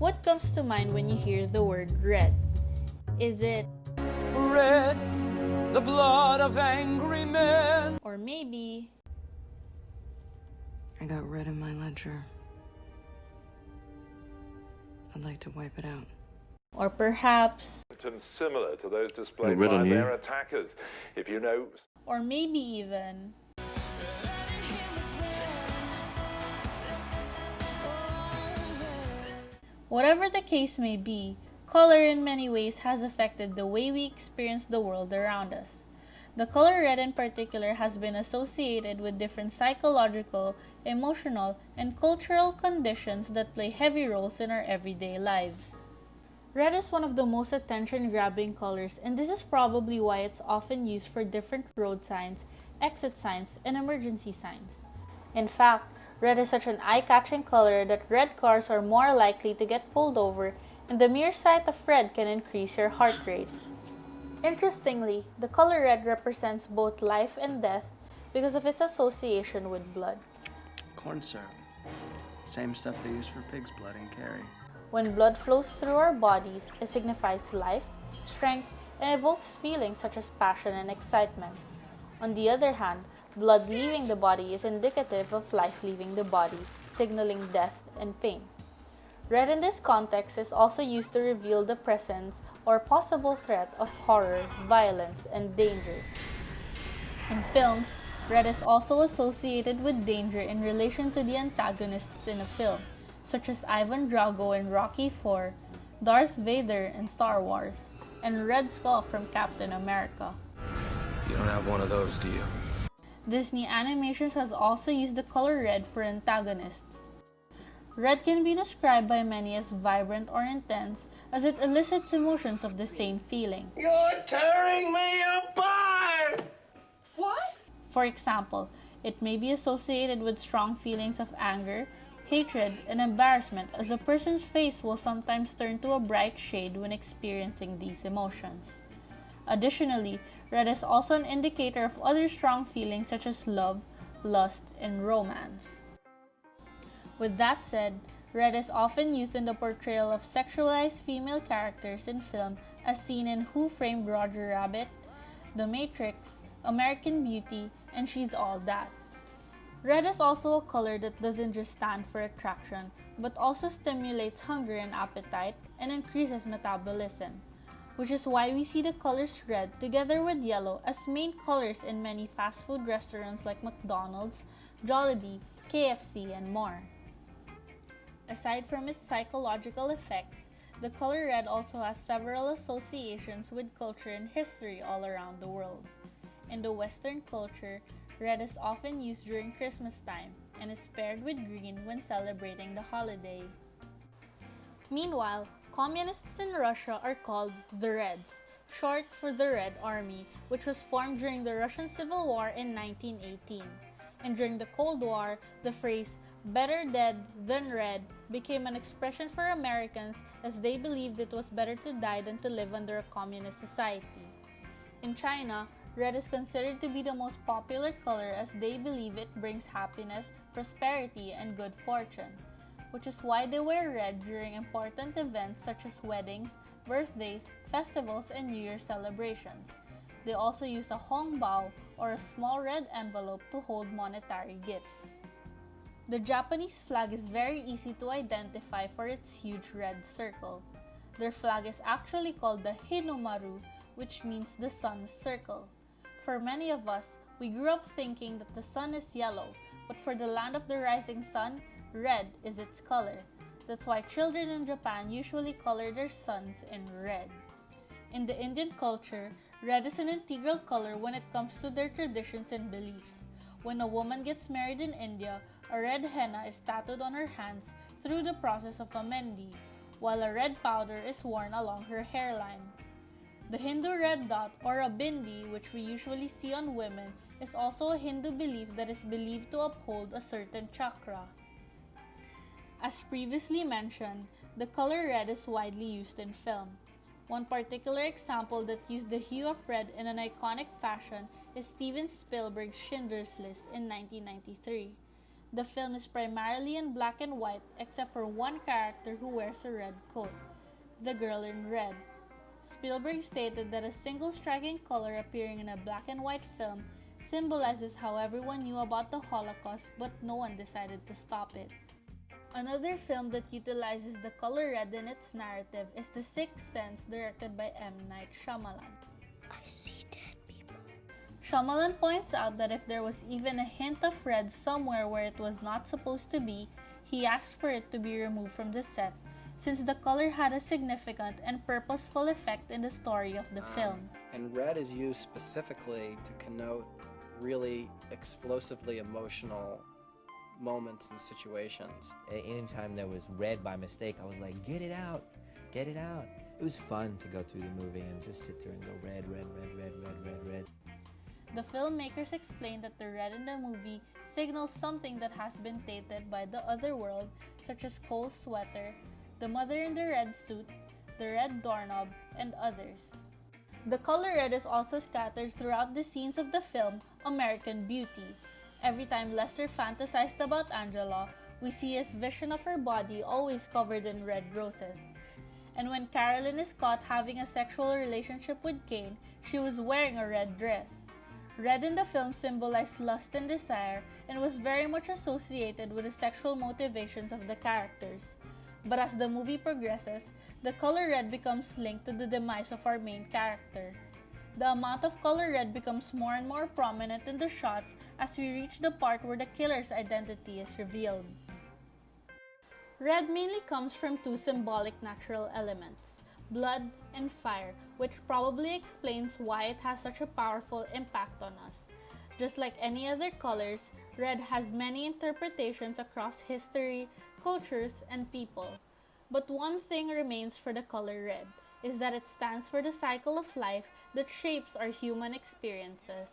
What comes to mind when you hear the word red? Is it red, the blood of angry men? Or maybe I got red in my ledger. I'd like to wipe it out. Or perhaps similar to those displayed Red by on you. their attackers. If you know... Or maybe even whatever the case may be, color in many ways has affected the way we experience the world around us. The color red in particular has been associated with different psychological, emotional, and cultural conditions that play heavy roles in our everyday lives. Red is one of the most attention-grabbing colors, and this is probably why it's often used for different road signs, exit signs, and emergency signs. In fact, red is such an eye-catching color that red cars are more likely to get pulled over, and the mere sight of red can increase your heart rate. Interestingly, the color red represents both life and death because of its association with blood. Corn syrup. Same stuff they use for pig's blood in Kerry. When blood flows through our bodies, it signifies life, strength, and evokes feelings such as passion and excitement. On the other hand, blood leaving the body is indicative of life leaving the body, signaling death and pain. Red in this context is also used to reveal the presence or possible threat of horror, violence, and danger. In films, red is also associated with danger in relation to the antagonists in a film, such as Ivan Drago in Rocky IV, Darth Vader in Star Wars, and Red Skull from Captain America. You don't have one of those, do you? Disney Animations has also used the color red for antagonists. Red can be described by many as vibrant or intense, as it elicits emotions of the same feeling. You're tearing me apart! What? For example, it may be associated with strong feelings of anger, hatred, and embarrassment, as a person's face will sometimes turn to a bright shade when experiencing these emotions. Additionally, red is also an indicator of other strong feelings such as love, lust, and romance. With that said, red is often used in the portrayal of sexualized female characters in film, as seen in Who Framed Roger Rabbit, The Matrix, American Beauty, and She's All That. Red is also a color that doesn't just stand for attraction, but also stimulates hunger and appetite and increases metabolism, which is why we see the colors red together with yellow as main colors in many fast food restaurants like McDonald's, Jollibee, KFC, and more. Aside from its psychological effects, the color red also has several associations with culture and history all around the world. In the Western culture, red is often used during Christmas time and is paired with green when celebrating the holiday. Meanwhile, communists in Russia are called the Reds, short for the Red Army, which was formed during the Russian Civil War in 1918. And during the Cold War, the phrase "better dead than red" became an expression for Americans as they believed it was better to die than to live under a communist society. In China, red is considered to be the most popular color as they believe it brings happiness, prosperity, and good fortune, which is why they wear red during important events such as weddings, birthdays, festivals, and New Year celebrations. They also use a hongbao, or a small red envelope, to hold monetary gifts. The Japanese flag is very easy to identify for its huge red circle. Their flag is actually called the Hinomaru, which means the sun's circle. For many of us, we grew up thinking that the sun is yellow, but for the land of the rising sun, red is its color. That's why children in Japan usually color their suns in red. In the Indian culture, red is an integral color when it comes to their traditions and beliefs. When a woman gets married in India, a red henna is tattooed on her hands through the process of a mendi, while a red powder is worn along her hairline. The Hindu red dot, or a bindi, which we usually see on women, is also a Hindu belief that is believed to uphold a certain chakra. As previously mentioned, the color red is widely used in film. One particular example that used the hue of red in an iconic fashion is Steven Spielberg's Schindler's List in 1993. The film is primarily in black and white except for one character who wears a red coat, the girl in red. Spielberg stated that a single striking color appearing in a black and white film symbolizes how everyone knew about the Holocaust but no one decided to stop it. Another film that utilizes the color red in its narrative is The Sixth Sense, directed by M. Night Shyamalan. I see dead people. Shyamalan points out that if there was even a hint of red somewhere where it was not supposed to be, he asked for it to be removed from the set, since the color had a significant and purposeful effect in the story of the film. And red is used specifically to connote really explosively emotional moments and situations. Anytime there was red by mistake, I was like, get it out, get it out. It was fun to go through the movie and just sit there and go red, red, red, red, red, red, red. The filmmakers explained that the red in the movie signals something that has been tainted by the other world, such as Cole's sweater, the mother in the red suit, the red doorknob, and others. The color red is also scattered throughout the scenes of the film American Beauty. Every time Lester fantasized about Angela, we see his vision of her body always covered in red roses. And when Carolyn is caught having a sexual relationship with Kane, she was wearing a red dress. Red in the film symbolized lust and desire and was very much associated with the sexual motivations of the characters. But as the movie progresses, the color red becomes linked to the demise of our main character. The amount of color red becomes more and more prominent in the shots as we reach the part where the killer's identity is revealed. Red mainly comes from two symbolic natural elements, blood and fire, which probably explains why it has such a powerful impact on us. Just like any other colors, red has many interpretations across history, cultures, and people. But one thing remains for the color red, is that it stands for the cycle of life that shapes our human experiences.